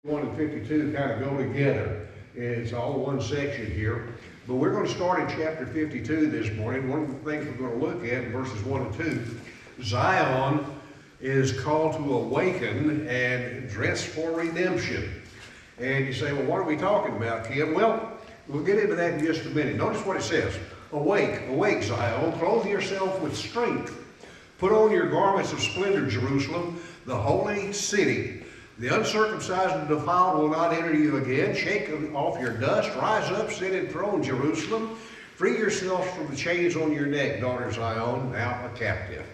1 and 52 kind of go together. It's all one section here. But we're going to start in chapter 52 this morning. One of the things we're going to look at in verses 1 and 2, Zion is called to awaken and dress for redemption. And you say, well, what are we talking about, Kim? Well, we'll get into that in just a minute. Notice what it says. Awake, awake, Zion, clothe yourself with strength. Put on your garments of splendor, Jerusalem, the holy city. The uncircumcised and defiled will not enter you again. Shake off your dust. Rise up, sit enthroned, Jerusalem. Free yourselves from the chains on your neck, daughter Zion, now a captive.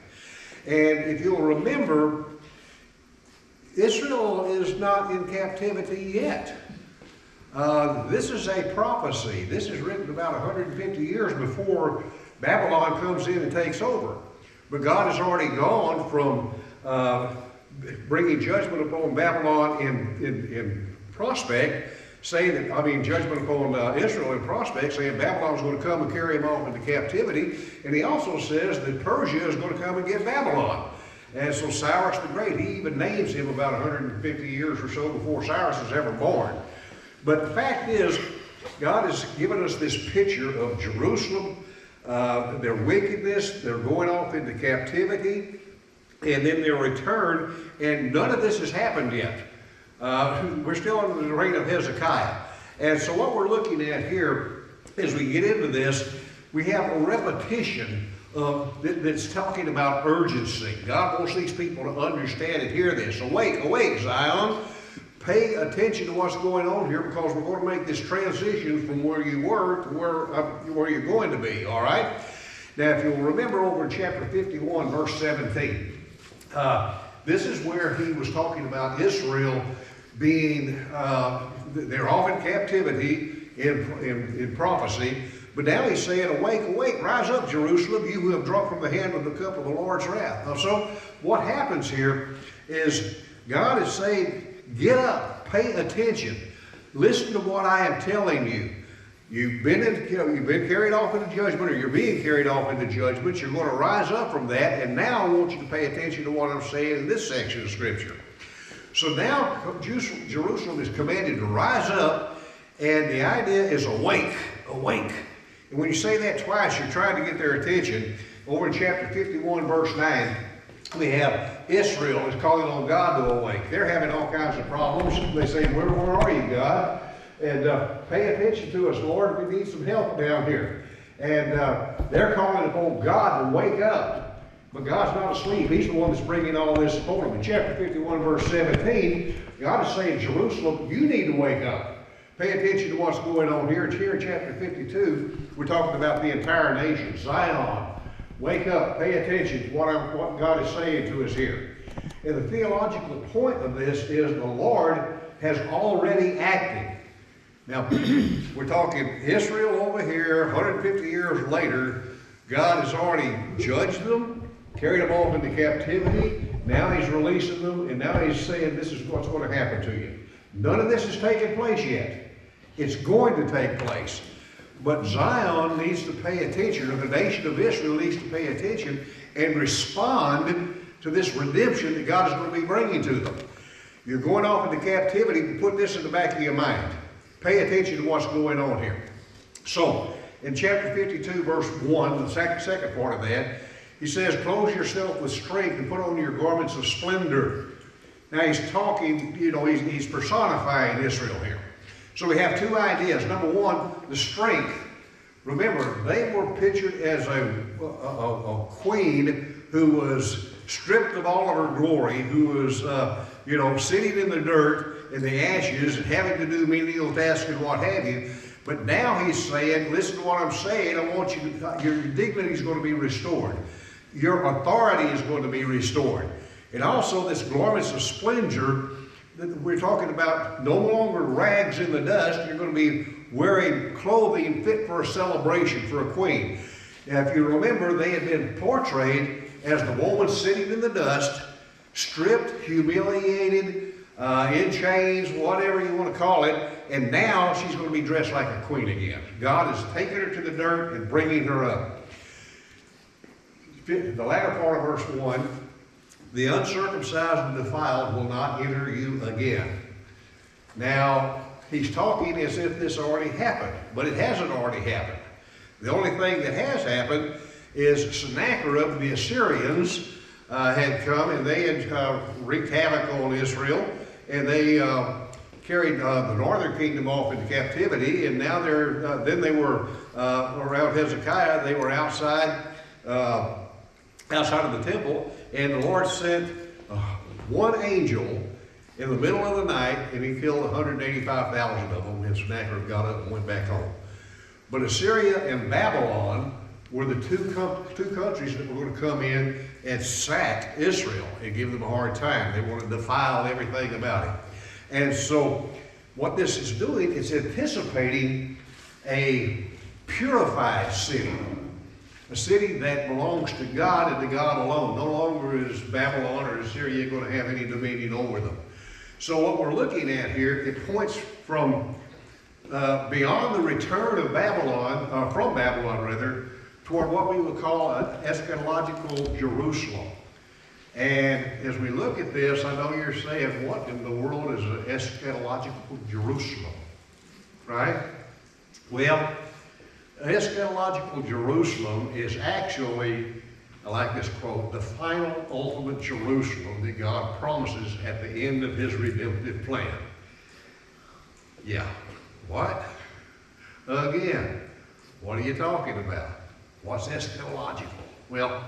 And if you'll remember, Israel is not in captivity yet. This is a prophecy. This is written about 150 years before Babylon comes in and takes over. But God has already gone from bringing judgment upon Babylon in prospect, saying that, judgment upon Israel in prospect, saying Babylon's going to come and carry them off into captivity. And he also says that Persia is going to come and get Babylon. And so Cyrus the Great, he even names him about 150 years or so before Cyrus is ever born. But the fact is, God has given us this picture of Jerusalem, their wickedness, they're going off into captivity, and then their return, and none of this has happened yet. We're still under the reign of Hezekiah. And so what we're looking at here, as we get into this, we have a repetition that's talking about urgency. God wants these people to understand and hear this. Awake, awake, Zion. Pay attention to what's going on here, because we're going to make this transition from where you were to where you're going to be, all right? Now, if you'll remember over in chapter 51, verse 17, this is where he was talking about Israel being, they're off in captivity in prophecy, but now he's saying, awake, awake, rise up, Jerusalem, you who have drunk from the hand of the cup of the Lord's wrath. Now, so what happens here is God is saying, get up, pay attention, listen to what I am telling you. You've been carried off into judgment, or you're being carried off into judgment. You're going to rise up from that, and now I want you to pay attention to what I'm saying in this section of Scripture. So now Jerusalem is commanded to rise up, and the idea is awake, awake. And when you say that twice, you're trying to get their attention. Over in chapter 51, verse 9, we have Israel is calling on God to awake. They're having all kinds of problems. They say, where are you, God? And pay attention to us, Lord. We need some help down here. And they're calling upon God to wake up. But God's not asleep. He's the one that's bringing all this upon them. In chapter 51, verse 17, God is saying, Jerusalem, you need to wake up. Pay attention to what's going on here. It's here in chapter 52. We're talking about the entire nation. Zion, wake up. Pay attention to what God is saying to us here. And the theological point of this is the Lord has already acted. Now, we're talking Israel over here, 150 years later. God has already judged them, carried them off into captivity. Now he's releasing them, and now he's saying this is what's going to happen to you. None of this has taken place yet. It's going to take place. But Zion needs to pay attention, or the nation of Israel needs to pay attention and respond to this redemption that God is going to be bringing to them. You're going off into captivity, put this in the back of your mind. Pay attention to what's going on here. So, in chapter 52, verse 1, the second part of that, he says, clothe yourself with strength and put on your garments of splendor. Now he's talking, he's personifying Israel here. So we have two ideas. Number one, the strength. Remember, they were pictured as a queen who was stripped of all of her glory, who was, sitting in the dirt, in the ashes, and having to do menial tasks and what have you. But now he's saying, listen to what I'm saying, I want you to, your dignity is going to be restored. Your authority is going to be restored. And also this garments of splendor, we're talking about no longer rags in the dust. You're going to be wearing clothing fit for a celebration, for a queen. Now, if you remember, they had been portrayed as the woman sitting in the dust, stripped, humiliated, in chains, whatever you want to call it, and now she's going to be dressed like a queen again. God is taking her to the dirt and bringing her up. The latter part of verse 1, the uncircumcised and defiled will not enter you again. Now, he's talking as if this already happened, but it hasn't already happened. The only thing that has happened is Sennacherib, the Assyrians, had come and they had wreaked havoc on Israel, and they carried the northern kingdom off into captivity, and now then they were around Hezekiah. They were outside of the temple, and the Lord sent one angel in the middle of the night, and he killed 185,000 of them, and Sennacherib got up and went back home. But Assyria and Babylon were the two countries that were going to come in and sack Israel and give them a hard time. They wanted to defile everything about it. And so what this is doing, it's anticipating a purified city. A city that belongs to God and to God alone. No longer is Babylon or Assyria going to have any dominion over them. So what we're looking at here, it points from beyond the return of Babylon, from Babylon rather, toward what we would call an eschatological Jerusalem. And as we look at this, I know you're saying, what in the world is an eschatological Jerusalem? Right? Well, eschatological Jerusalem is actually, I like this quote, the final ultimate Jerusalem that God promises at the end of his redemptive plan. Yeah. What? Again, what are you talking about? What's eschatological? Well,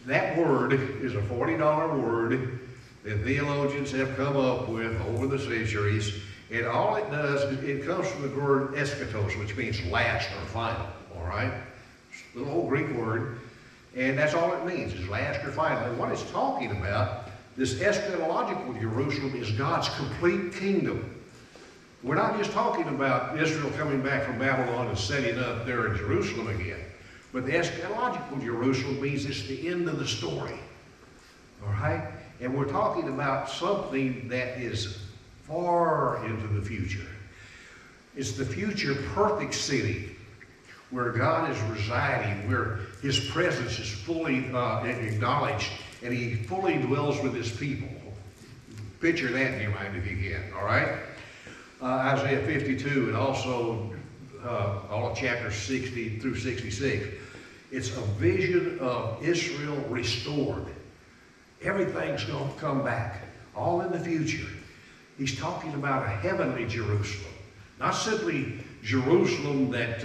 that word is a $40 word that theologians have come up with over the centuries. And all it does, it comes from the word eschatos, which means last or final, all right? It's a little old Greek word, and that's all it means, is last or final. And what it's talking about, this eschatological Jerusalem, is God's complete kingdom. We're not just talking about Israel coming back from Babylon and setting up there in Jerusalem again. But the eschatological Jerusalem means it's the end of the story, all right? And we're talking about something that is far into the future. It's the future perfect city where God is residing, where his presence is fully acknowledged, and he fully dwells with his people. Picture that in your mind if you can, all right? Isaiah 52 and also all of chapter 60 through 66. It's a vision of Israel restored. Everything's going to come back, all in the future. He's talking about a heavenly Jerusalem, not simply Jerusalem that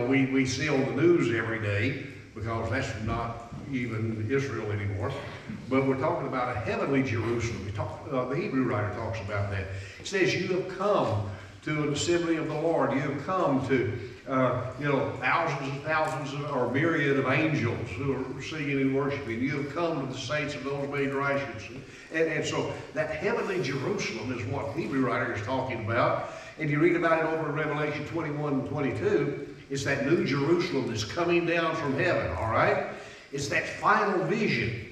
we see on the news every day, because that's not even Israel anymore. But we're talking about a heavenly Jerusalem. The Hebrew writer talks about that. He says, "You have come to an assembly of the Lord. You have come to thousands and thousands or myriad of angels who are singing and worshiping. You have come to the saints of those made righteous." And so that heavenly Jerusalem is what the Hebrew writer is talking about. And you read about it over in Revelation 21 and 22. It's that new Jerusalem that's coming down from heaven, all right? It's that final vision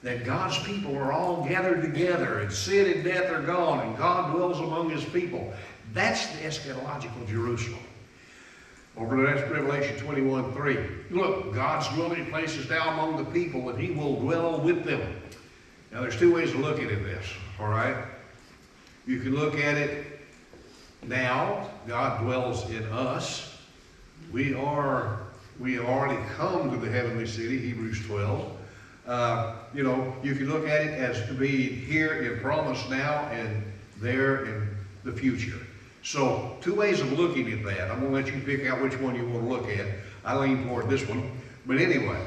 that God's people are all gathered together and sin and death are gone and God dwells among his people. That's the eschatological Jerusalem. Over to Revelation 21:3. Look, God's dwelling place is now among the people, and he will dwell with them. Now, there's two ways of looking at this, all right? You can look at it now. God dwells in us. We already come to the heavenly city, Hebrews 12. You can look at it as to be here in promise now and there in the future. So, two ways of looking at that. I'm going to let you pick out which one you want to look at. I lean toward this one. But anyway,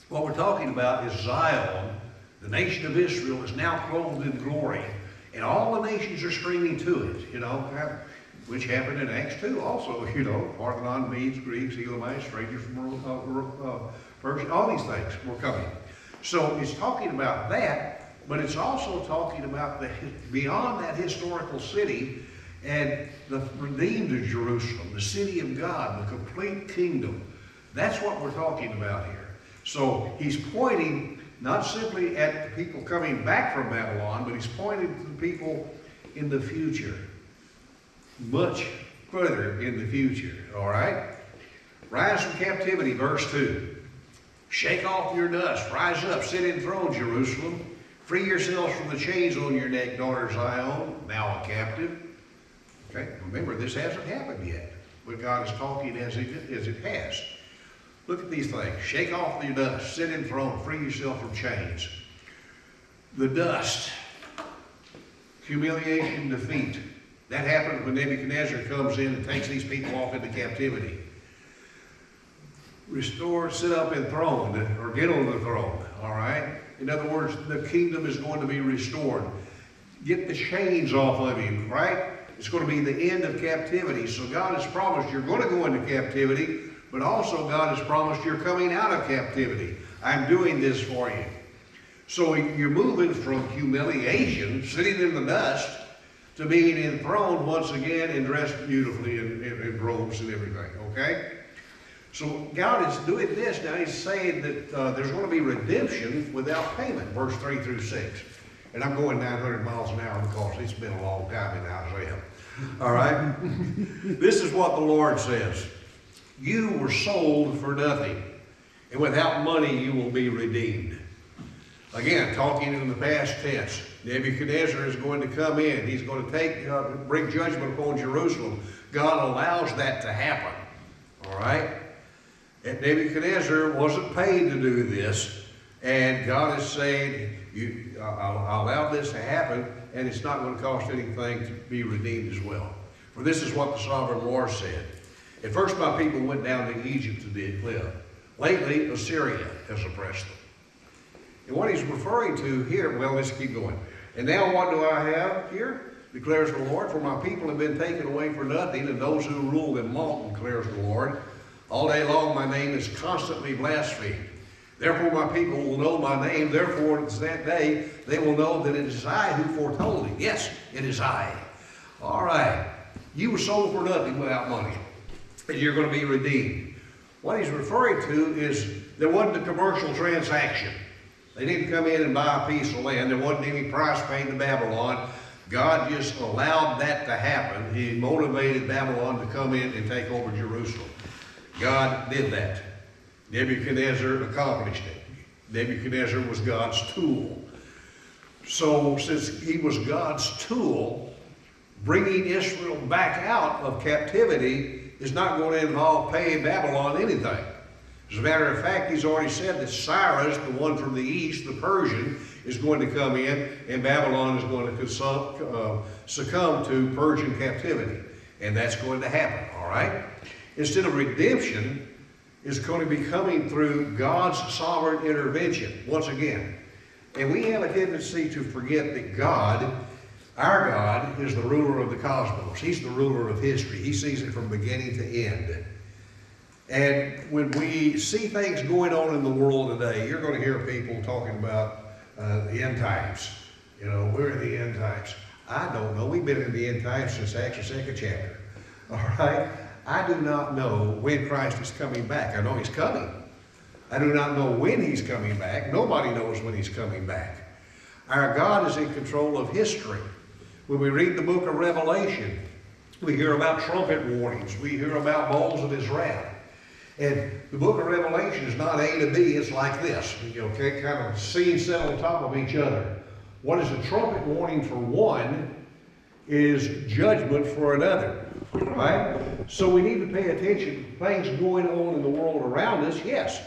what we're talking about is Zion. The nation of Israel is now clothed in glory. And all the nations are streaming to it, which happened in Acts 2 also, Parthenon, Medes, Greeks, Elamites, strangers from Persia, all these things were coming. So it's talking about that, but it's also talking about beyond that historical city and the redeemed of Jerusalem, the city of God, the complete kingdom. That's what we're talking about here. So he's pointing not simply at the people coming back from Babylon, but he's pointing to the people in the future. Much further in the future, all right? Rise from captivity, verse 2. Shake off your dust, rise up, sit enthroned, Jerusalem. Free yourselves from the chains on your neck, daughter Zion, now a captive. Okay, remember, this hasn't happened yet, but God is talking as it has. Look at these things. Shake off your dust, sit enthroned, free yourself from chains. The dust, humiliation, defeat. That happened when Nebuchadnezzar comes in and takes these people off into captivity. Restore, sit up enthroned, or get on the throne, all right? In other words, the kingdom is going to be restored. Get the chains off of him, right? It's going to be the end of captivity. So God has promised you're going to go into captivity, but also God has promised you're coming out of captivity. I'm doing this for you. So you're moving from humiliation, sitting in the dust, to being enthroned once again and dressed beautifully in robes and everything, okay? So God is doing this. Now he's saying that there's going to be redemption without payment, verse 3 through 6. And I'm going 900 miles an hour because it's been a long time in Isaiah. All right? This is what the Lord says. You were sold for nothing, and without money you will be redeemed. Again, talking in the past tense. Nebuchadnezzar is going to come in. He's going to bring judgment upon Jerusalem. God allows that to happen. All right? And Nebuchadnezzar wasn't paid to do this. And God is saying, I'll allow this to happen, and it's not going to cost anything to be redeemed as well. For this is what the sovereign Lord said. At first my people went down to Egypt to live. Lately, Assyria has oppressed them. And what he's referring to here, well, let's keep going. And now what do I have here? Declares the Lord. For my people have been taken away for nothing, and those who rule them mock, declares the Lord. All day long my name is constantly blasphemed. Therefore my people will know my name. Therefore it's that day they will know that it is I who foretold it. Yes, it is I. All right. You were sold for nothing without money, and you're going to be redeemed. What he's referring to is there wasn't a commercial transaction. They didn't come in and buy a piece of land. There wasn't any price paid to Babylon. God just allowed that to happen. He motivated Babylon to come in and take over Jerusalem. God did that. Nebuchadnezzar accomplished it. Nebuchadnezzar was God's tool. So since he was God's tool, bringing Israel back out of captivity is not going to involve paying Babylon anything. As a matter of fact, he's already said that Cyrus, the one from the east, the Persian, is going to come in, and Babylon is going to succumb to Persian captivity. And that's going to happen, all right? Instead of redemption, it's going to be coming through God's sovereign intervention, once again. And we have a tendency to forget that God, our God, is the ruler of the cosmos. He's the ruler of history. He sees it from beginning to end. And when we see things going on in the world today, you're going to hear people talking about the end times. You know, we're in the end times. I don't know. We've been in the end times since Acts, the 2nd chapter. All right? I do not know when Christ is coming back. I know he's coming. I do not know when he's coming back. Nobody knows when he's coming back. Our God is in control of history. When we read the book of Revelation, we hear about trumpet warnings. We hear about bowls of his wrath. And the book of Revelation is not A to B, it's like this, okay, kind of scenes set on top of each other. What is a trumpet warning for one is judgment for another, right? So we need to pay attention to things going on in the world around us. Yes,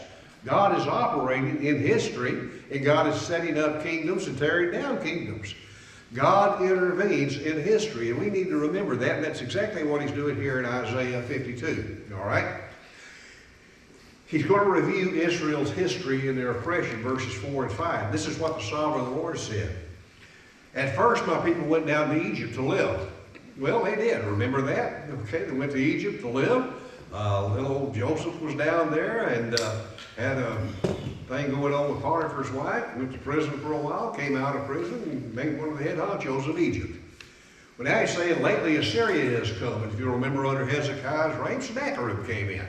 God is operating in history, and God is setting up kingdoms and tearing down kingdoms. God intervenes in history, and we need to remember that, and that's exactly what he's doing here in Isaiah 52, all right? He's going to review Israel's history and their oppression, verses 4 and 5. This is what the sovereign Lord said. At first, my people went down to Egypt to live. Well, they did. Remember that? Okay, they went to Egypt to live. Little Joseph was down there and had a thing going on with Potiphar's wife. Went to prison for a while, came out of prison, and made one of the head honchos of Egypt. But now he's saying, lately Assyria has come. And if you remember, under Hezekiah's reign, Sennacherib came in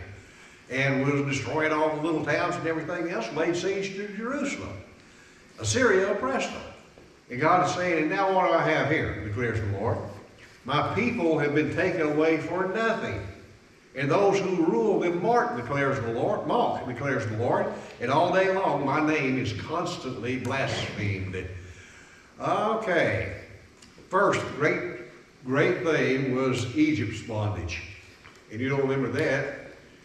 and was destroying all the little towns and everything else, laid siege to Jerusalem. Assyria oppressed them. And God is saying, and now what do I have here, declares the Lord? My people have been taken away for nothing. And those who rule them mock, declares the Lord. And all day long my name is constantly blasphemed. Okay. First great thing was Egypt's bondage. And you don't remember that.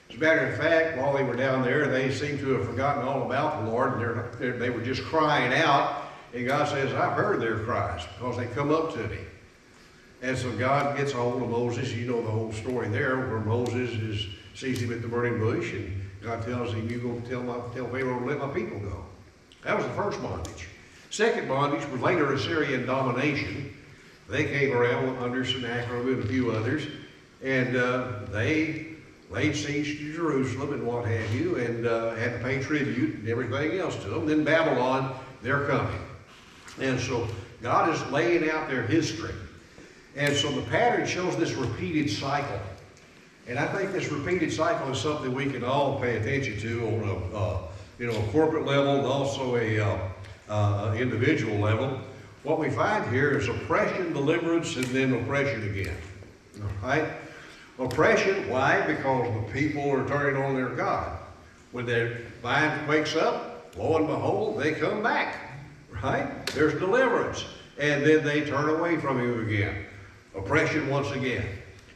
As a matter of fact, while they were down there, they seemed to have forgotten all about the Lord, and they were just crying out. And God says, I've heard their cries, because they come up to me. And so God gets a hold of Moses. You know the whole story there, where Moses sees him at the burning bush, and God tells him, you go tell Pharaoh to let my people go. That was the first bondage. Second bondage was later Assyrian domination. They came around under Sennacherib and a few others, and they laid siege to Jerusalem and what have you, and had to pay tribute and everything else to them. Then Babylon, they're coming. And so God is laying out their history. And so the pattern shows this repeated cycle. And I think this repeated cycle is something we can all pay attention to on a corporate level and also a individual level. What we find here is oppression, deliverance, and then oppression again. All right? Oppression, why? Because the people are turning on their God. When their mind wakes up, lo and behold, they come back. Right? There's deliverance. And then they turn away from him again. Oppression once again.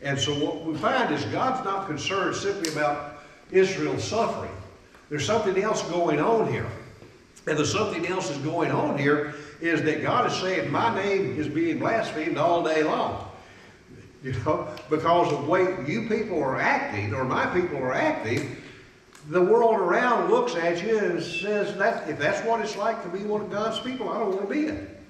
And so what we find is God's not concerned simply about Israel's suffering. There's something else going on here. And the something else is going on here is that God is saying, my name is being blasphemed all day long. Because of the way you people are acting, or my people are acting, the world around looks at you and says, if that's what it's like to be one of God's people, I don't want to be it.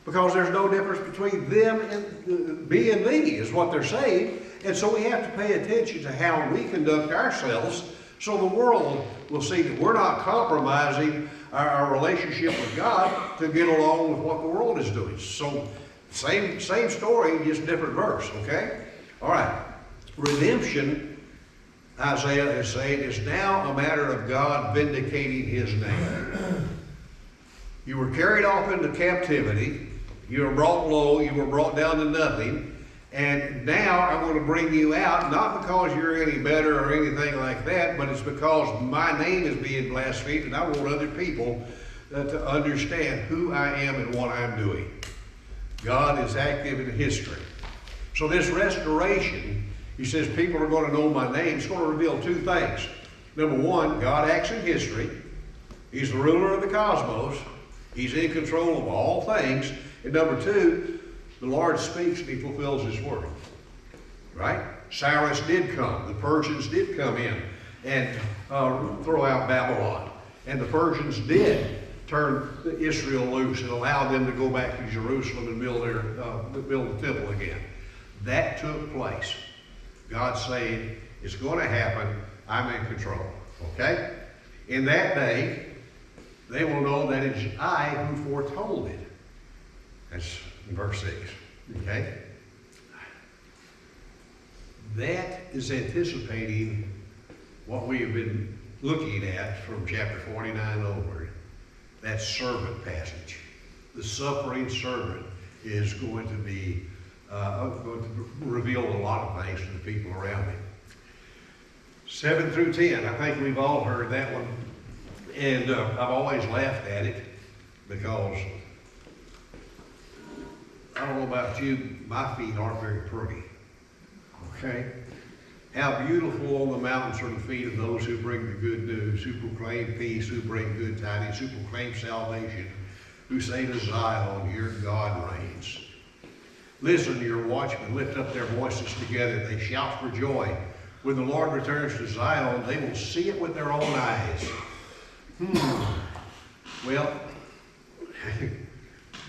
Because there's no difference between them and me and thee, is what they're saying. And so we have to pay attention to how we conduct ourselves, so the world will see that we're not compromising our relationship with God to get along with what the world is doing. So same story, just different verse, okay? All right. Redemption, Isaiah is saying, is now a matter of God vindicating his name. You were carried off into captivity. You were brought low. You were brought down to nothing. And now I'm going to bring you out, not because you're any better or anything like that, but it's because my name is being blasphemed, and I want other people to understand who I am and what I'm doing. God is active in history. So this restoration, he says, people are going to know my name. It's going to reveal two things. Number one, God acts in history. He's the ruler of the cosmos. He's in control of all things. And number two, the Lord speaks and he fulfills his word. Right? Cyrus did come. The Persians did come in and throw out Babylon. And the Persians did turn Israel loose and allow them to go back to Jerusalem and build the temple again. That took place. God's saying, it's going to happen. I'm in control. Okay? In that day, they will know that it's I who foretold it. That's in verse 6. Okay? That is anticipating what we have been looking at from chapter 49 onward. That servant passage. The suffering servant is going to be going to reveal a lot of things to the people around him. 7 through 10, I think we've all heard that one. And I've always laughed at it because, I don't know about you, my feet aren't very pretty. Okay? How beautiful on the mountains are the feet of those who bring the good news, who proclaim peace, who bring good tidings, who proclaim salvation, who say to Zion, your God reigns. Listen, your watchmen lift up their voices together. They shout for joy. When the Lord returns to Zion, they will see it with their own eyes. Well,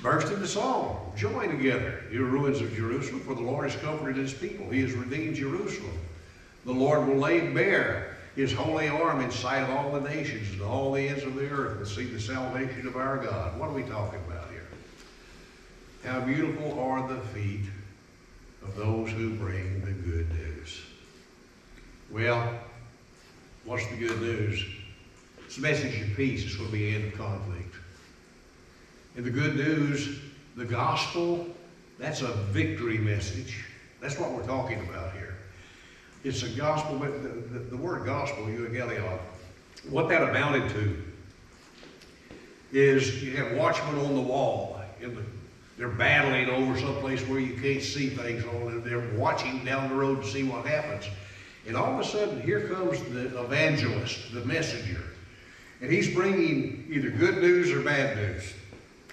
burst into song. Joy together, you ruins of Jerusalem, for the Lord has comforted his people. He has redeemed Jerusalem. The Lord will lay bare his holy arm in sight of all the nations, and all the ends of the earth will see the salvation of our God. What are we talking about here? How beautiful are the feet of those who bring the good news. Well, what's the good news? It's a message of peace. It's going to be an end of conflict. And the good news, the gospel, that's a victory message. That's what we're talking about here. It's a gospel, but the word gospel, euangelion, what that amounted to is you have watchmen on the wall. They're battling over someplace where you can't see things on. They're watching down the road to see what happens. And all of a sudden, here comes the evangelist, the messenger. And he's bringing either good news or bad news.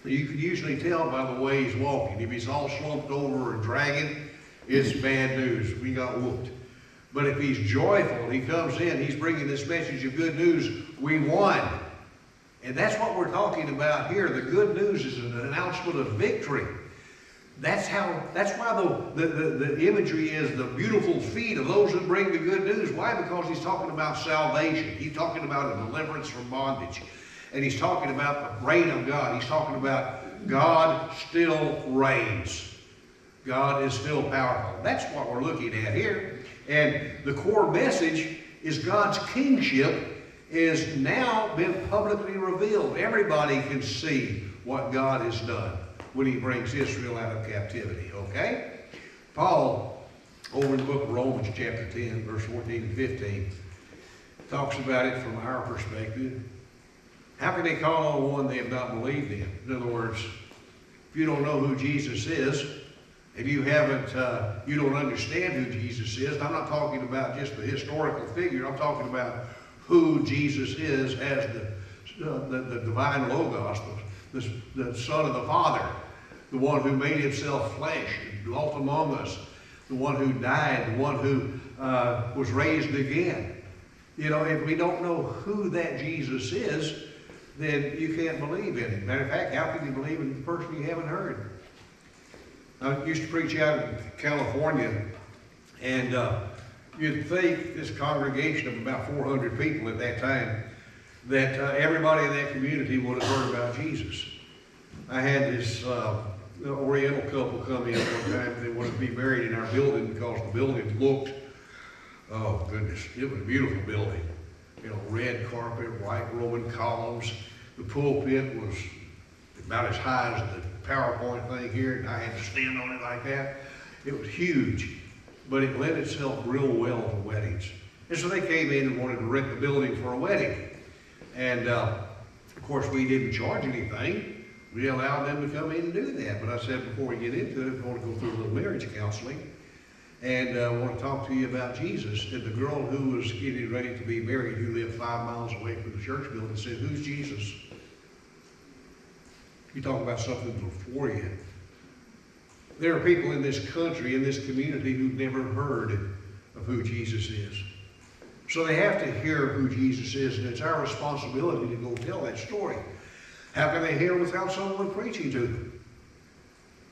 You can usually tell by the way he's walking. If he's all slumped over or dragging, it's bad news. We got whooped. But if he's joyful, he comes in, he's bringing this message of good news, we won. And that's what we're talking about here. The good news is an announcement of victory. That's why the imagery is the beautiful feet of those who bring the good news. Why? Because he's talking about salvation. He's talking about a deliverance from bondage. And he's talking about the reign of God. He's talking about God still reigns. God is still powerful. That's what we're looking at here. And the core message is God's kingship is now been publicly revealed. Everybody can see what God has done when he brings Israel out of captivity, okay? Paul, over in the book of Romans chapter 10, verse 14 and 15, talks about it from our perspective. How can they call on one they have not believed in? In other words, if you don't know who Jesus is, and you don't understand who Jesus is, I'm not talking about just the historical figure, I'm talking about who Jesus is as the divine Logos, the Son of the Father, the one who made himself flesh and dwelt among us, the one who died, the one who was raised again. You know, if we don't know who that Jesus is, then you can't believe in him. Matter of fact, how can you believe in the person you haven't heard? I used to preach out in California, and you'd think this congregation of about 400 people at that time, that everybody in that community would have heard about Jesus. I had this Oriental couple come in one time. They wanted to be married in our building because the building looked, oh goodness, it was a beautiful building. You know, red carpet, white Roman columns. The pulpit was about as high as the PowerPoint thing here, and I had to stand on it like that. It was huge, but it lent itself real well to weddings. And so they came in and wanted to rent the building for a wedding. And of course, we didn't charge anything. We allowed them to come in and do that. But I said, before we get into it, I want to go through a little marriage counseling. And I want to talk to you about Jesus. And the girl who was getting ready to be married, who lived 5 miles away from the church building, said, "Who's Jesus?" You talk about something before you. There are people in this country, in this community, who've never heard of who Jesus is. So they have to hear who Jesus is, and it's our responsibility to go tell that story. How can they hear without someone preaching to them?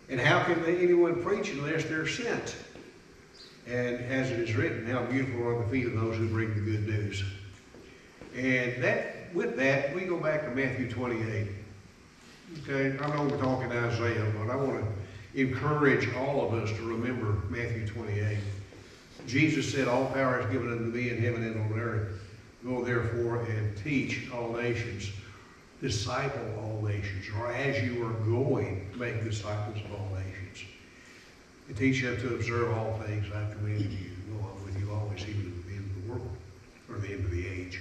And how can anyone preach unless they're sent? And as it is written, how beautiful are the feet of those who bring the good news. And with that, we go back to Matthew 28. Okay, I know we're talking Isaiah, but I want to encourage all of us to remember Matthew 28. Jesus said, "All power is given unto me in heaven and on earth. Go therefore and teach all nations, disciple all nations," or as you are going, make disciples of all nations. And teach them to observe all things I have commanded you. Go on with you always, even to the end of the world, or the end of the age.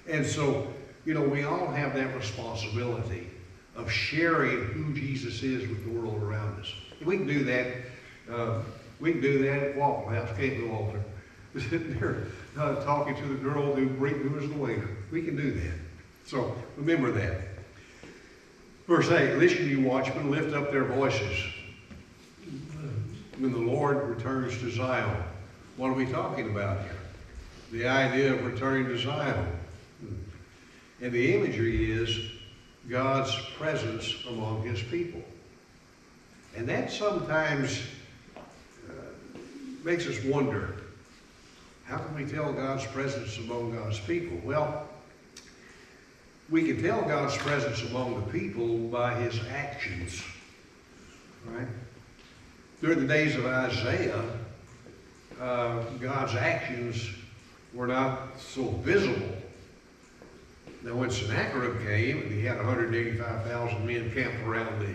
And so, you know, we all have that responsibility of sharing who Jesus is with the world around us. We can do that. We can do that at Waffle House, can't we, Walter? Sitting there talking to the girl who was the waiter. We can do that. So remember that. Verse 8, "Listen, you watchmen, lift up their voices when the Lord returns to Zion." What are we talking about here? The idea of returning to Zion. And the imagery is God's presence among his people. And that sometimes makes us wonder, how can we tell God's presence among God's people? Well, we can tell God's presence among the people by his actions, right? During the days of Isaiah, God's actions were not so visible. Now, when Sennacherib came, and he had 185,000 men camped around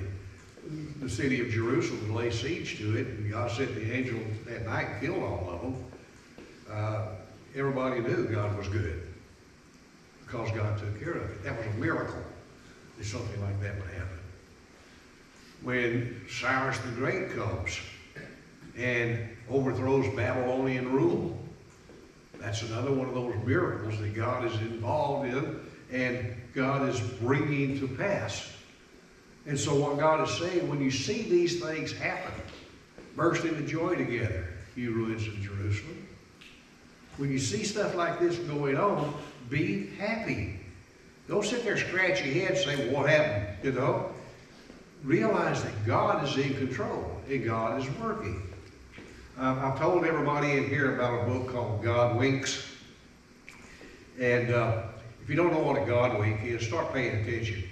the city of Jerusalem and lay siege to it, and God sent the angel that night and killed all of them, everybody knew God was good because God took care of it. That was a miracle. that something like that would happen. When Cyrus the Great comes and overthrows Babylonian rule, that's another one of those miracles that God is involved in and God is bringing to pass. And so what God is saying, when you see these things happen, burst into joy together, you ruins of Jerusalem. When you see stuff like this going on, be happy. Don't sit there, scratch your head, and say, well, what happened? You know? Realize that God is in control and God is working. I've told everybody in here about a book called God Winks. And if you don't know what a God wink is, start paying attention.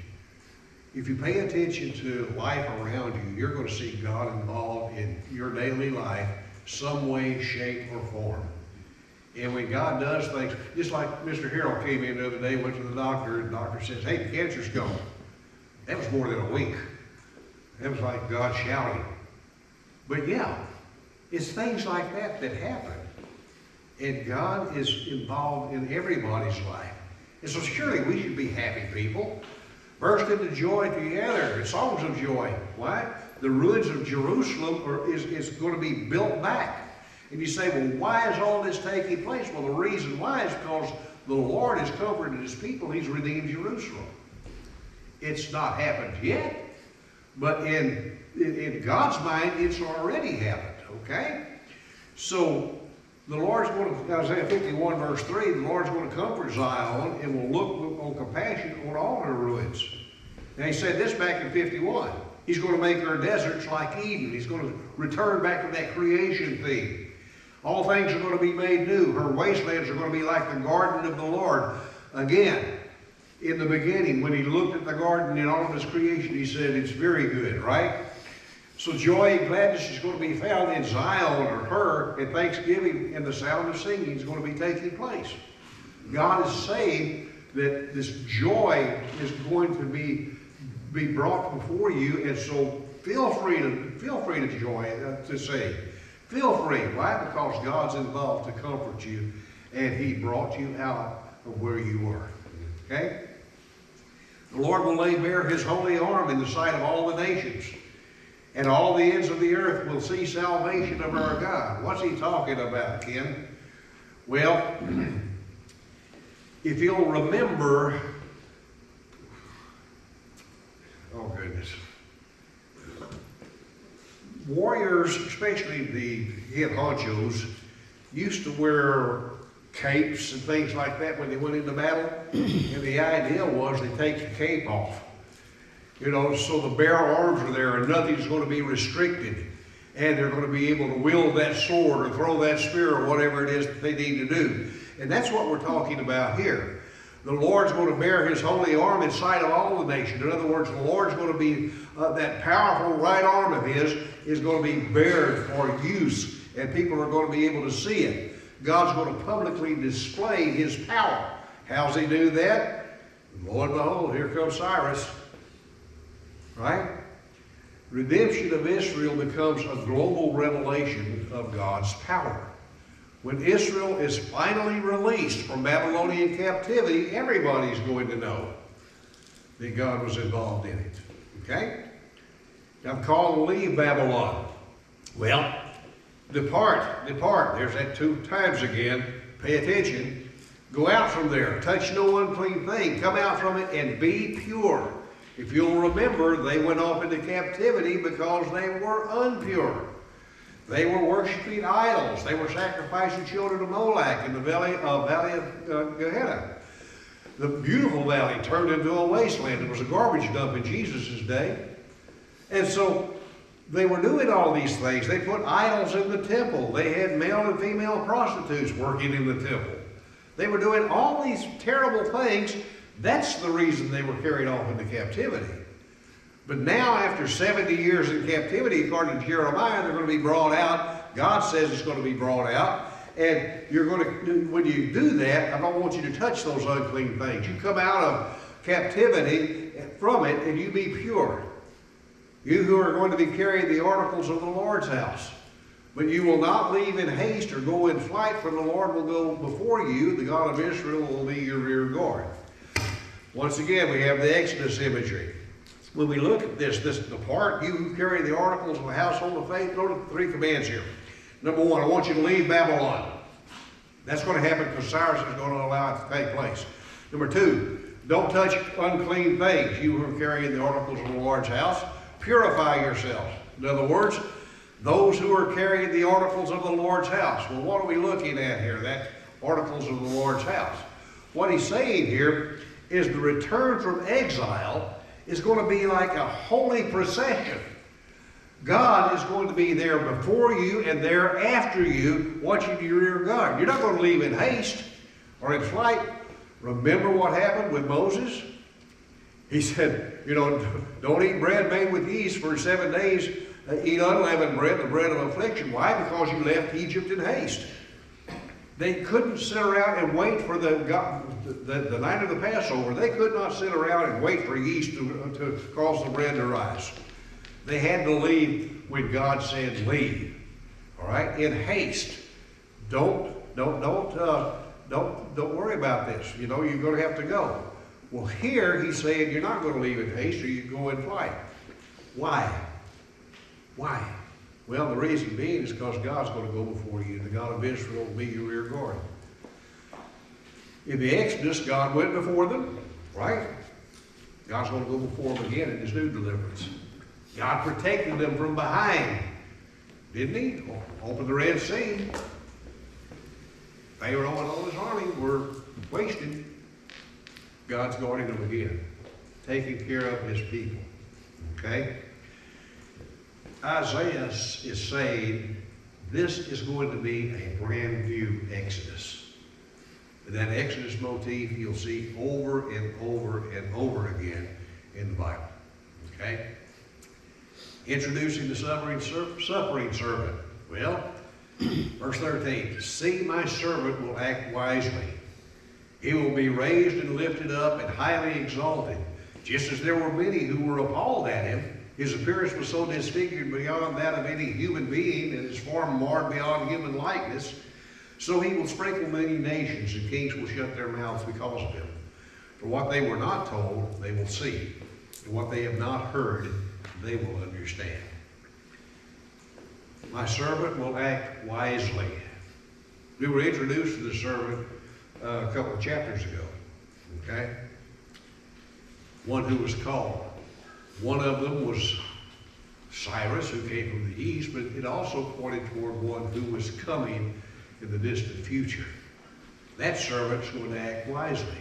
If you pay attention to life around you, you're going to see God involved in your daily life some way, shape, or form. And when God does things, just like Mr. Harold came in the other day, went to the doctor, and the doctor says, hey, the cancer's gone. That was more than a wink. That was like God shouting. But yeah, it's things like that that happen. And God is involved in everybody's life. And so surely we should be happy people. Burst into joy together, songs of joy. Why? The ruins of Jerusalem is going to be built back. And you say, well, why is all this taking place? Well, the reason why is because the Lord has comforted his people. He's redeemed Jerusalem. It's not happened yet, but in God's mind, it's already happened, okay? So the Lord's going to, Isaiah 51 verse 3, the Lord's going to comfort Zion and will look on compassion on all her ruins. Now he said this back in 51. He's going to make her deserts like Eden. He's going to return back to that creation theme. All things are going to be made new. Her wastelands are going to be like the garden of the Lord. Again, in the beginning, when he looked at the garden in all of his creation, he said, it's very good, right? So joy and gladness is going to be found in Zion or her, and thanksgiving and the sound of singing is going to be taking place. God is saying that this joy is going to be brought before you, and so feel free to joy, to sing. Feel free. Why? Because God's involved to comfort you, and he brought you out of where you were. Okay? The Lord will lay bare his holy arm in the sight of all the nations, and all the ends of the earth will see salvation of our God. What's he talking about, Ken? Well, if you'll remember, oh goodness, warriors, especially the head honchos, used to wear capes and things like that when they went into battle. And the idea was they take the cape off. You know, so the bare arms are there and nothing's going to be restricted. And they're going to be able to wield that sword or throw that spear or whatever it is that they need to do. And that's what we're talking about here. The Lord's going to bear his holy arm in sight of all the nations. In other words, the Lord's going to be, that powerful right arm of his is going to be bared for use. And people are going to be able to see it. God's going to publicly display his power. How's he do that? Lo and behold, here comes Cyrus. Right? Redemption of Israel becomes a global revelation of God's power. When Israel is finally released from Babylonian captivity, everybody's going to know that God was involved in it. Okay? I'm called to leave Babylon. Well, depart. There's that 2 times again. Pay attention. Go out from there. Touch no unclean thing. Come out from it and be pure. If you'll remember, they went off into captivity because they were impure. They were worshiping idols. They were sacrificing children of Moloch in the valley of Gehenna. The beautiful valley turned into a wasteland. It was a garbage dump in Jesus' day. And so they were doing all these things. They put idols in the temple. They had male and female prostitutes working in the temple. They were doing all these terrible things. That's the reason they were carried off into captivity. But now, after 70 years in captivity, according to Jeremiah, they're going to be brought out. God says it's going to be brought out. And you're going to, when you do that, I don't want you to touch those unclean things. You come out of captivity from it and you be pure. You who are going to be carrying the articles of the Lord's house. But you will not leave in haste or go in flight, for the Lord will go before you. The God of Israel will be your rear guard. Once again, we have the Exodus imagery. When we look at this the part, you who carry the articles of the household of faith, notice the 3 commands here. Number 1, I want you to leave Babylon. That's going to happen because Cyrus is going to allow it to take place. Number 2, don't touch unclean things, you who are carrying the articles of the Lord's house. Purify yourselves. In other words, those who are carrying the articles of the Lord's house. Well, what are we looking at here? That articles of the Lord's house. What he's saying here is the return from exile is going to be like a holy procession. God is going to be there before you and there after you, watching your rear guard. You're not going to leave in haste or in flight. Remember what happened with Moses? He said, don't eat bread made with yeast for 7 days. Eat unleavened bread, the bread of affliction. Why? Because you left Egypt in haste. They couldn't sit around and wait for the night of the Passover. They could not sit around and wait for yeast to cause the bread to rise. They had to leave when God said leave. All right, in haste. Don't worry about this. You're going to have to go. Well, here he's saying you're not going to leave in haste, or you go in flight. Why? Why? Well, the reason being is because God's going to go before you, and the God of Israel will be your rear guard. In the Exodus, God went before them, right? God's going to go before them again in his new deliverance. God protected them from behind, didn't he? Opened the Red Sea. Pharaoh and all his army were wasted. God's guarding them again, taking care of his people. Okay? Isaiah is saying this is going to be a brand new Exodus. And that Exodus motif you'll see over and over and over again in the Bible. Okay? Introducing the suffering servant. Well, verse 13, see, my servant will act wisely. He will be raised and lifted up and highly exalted. Just as there were many who were appalled at him, his appearance was so disfigured beyond that of any human being, and his form marred beyond human likeness. So he will sprinkle many nations, and kings will shut their mouths because of him. For what they were not told, they will see, and what they have not heard, they will understand. My servant will act wisely. We were introduced to the servant a couple of chapters ago. Okay? One who was called. One of them was Cyrus, who came from the east, but it also pointed toward one who was coming in the distant future. That servant's going to act wisely.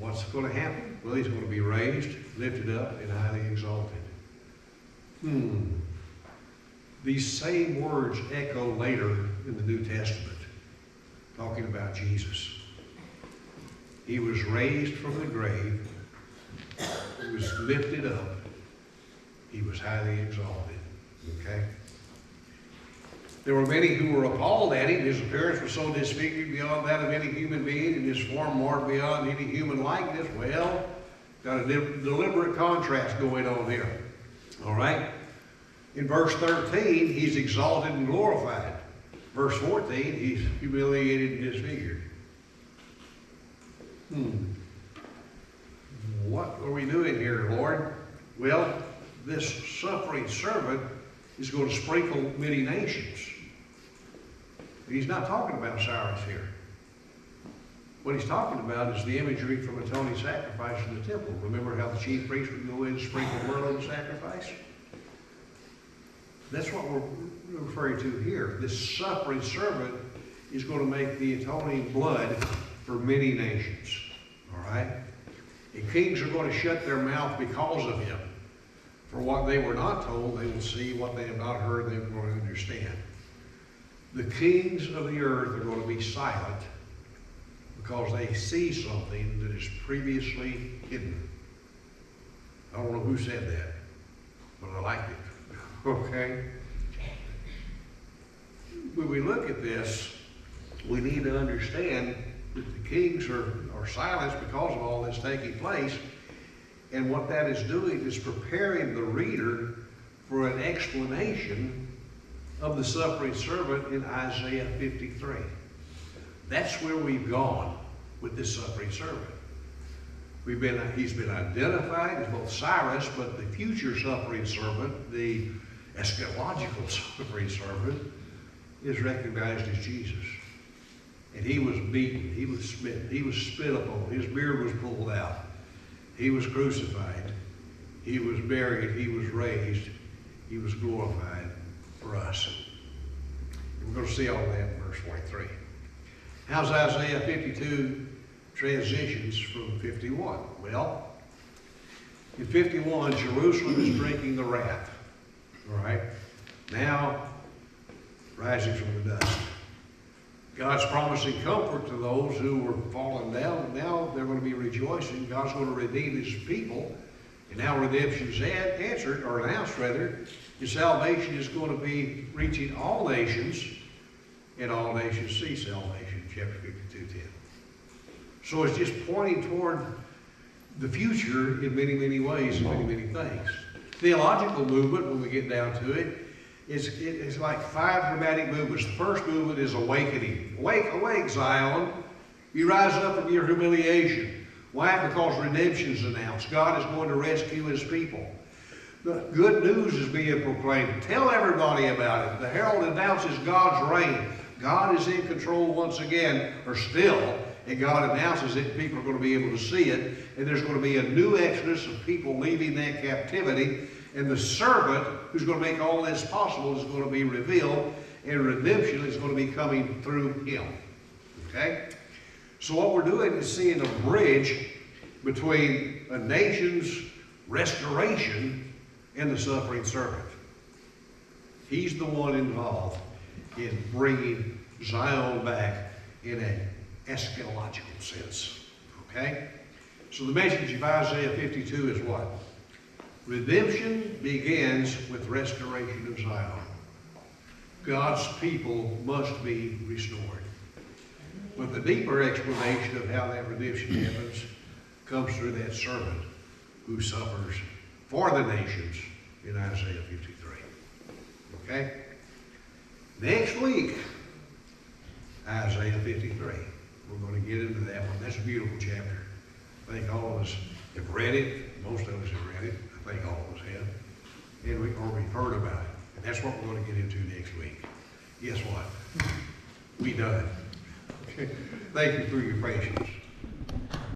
What's going to happen? Well, he's going to be raised, lifted up, and highly exalted. These same words echo later in the New Testament, talking about Jesus. He was raised from the grave. He was lifted up. He was highly exalted. Okay? There were many who were appalled at him. His appearance was so disfigured beyond that of any human being, and his form marred beyond any human likeness. Well, got a deliberate contrast going on here. All right? In verse 13, he's exalted and glorified. Verse 14, he's humiliated and disfigured. What are we doing here, Lord? Well, this suffering servant is going to sprinkle many nations. He's not talking about Cyrus here. What he's talking about is the imagery from atoning sacrifice in the temple. Remember how the chief priest would go in and sprinkle blood on the sacrifice? That's what we're referring to here. This suffering servant is going to make the atoning blood for many nations. All right? And kings are going to shut their mouth because of him. For what they were not told, they will see. What they have not heard, they will understand. The kings of the earth are going to be silent because they see something that is previously hidden. I don't know who said that, but I liked it. Okay? When we look at this, we need to understand that the kings are silenced because of all this taking place. And what that is doing is preparing the reader for an explanation of the suffering servant in Isaiah 53. That's where we've gone with this suffering servant. He's been identified as both Cyrus, but the future suffering servant, the eschatological suffering servant, is recognized as Jesus. And he was beaten, he was smitten, he was spit upon, his beard was pulled out, he was crucified, he was buried, he was raised, he was glorified for us. And we're going to see all that in verse 43. How's Isaiah 52 transitions from 51? Well, in 51, Jerusalem is drinking the wrath. All right? Now, rising from the dust. God's promising comfort to those who were fallen down. Now they're going to be rejoicing. God's going to redeem his people. And now redemption's answered, or announced rather. His salvation is going to be reaching all nations, and all nations see salvation, chapter 52:10. So it's just pointing toward the future in many, many ways and many, many things. Theological movement, when we get down to it, it's like 5 dramatic movements. The first movement is awakening. Awake, awake, Zion. You rise up from your humiliation. Why? Because redemption's announced. God is going to rescue his people. The good news is being proclaimed. Tell everybody about it. The herald announces God's reign. God is in control once again, or still, and God announces it. People are going to be able to see it, and there's going to be a new exodus of people leaving that captivity, and the servant who's going to make all this possible is going to be revealed, and redemption is going to be coming through him. Okay? So what we're doing is seeing a bridge between a nation's restoration and the suffering servant. He's the one involved in bringing Zion back in an eschatological sense. Okay? So the message of Isaiah 52 is what? Redemption begins with restoration of Zion. God's people must be restored. But the deeper explanation of how that redemption happens comes through that servant who suffers for the nations in Isaiah 53. Okay? Next week, Isaiah 53. We're going to get into that one. That's a beautiful chapter. I think all of us have read it. Most of us have read it. I think all of us have. And we've heard about it. And that's what we're going to get into next week. Guess what? We done. Okay. Thank you for your patience.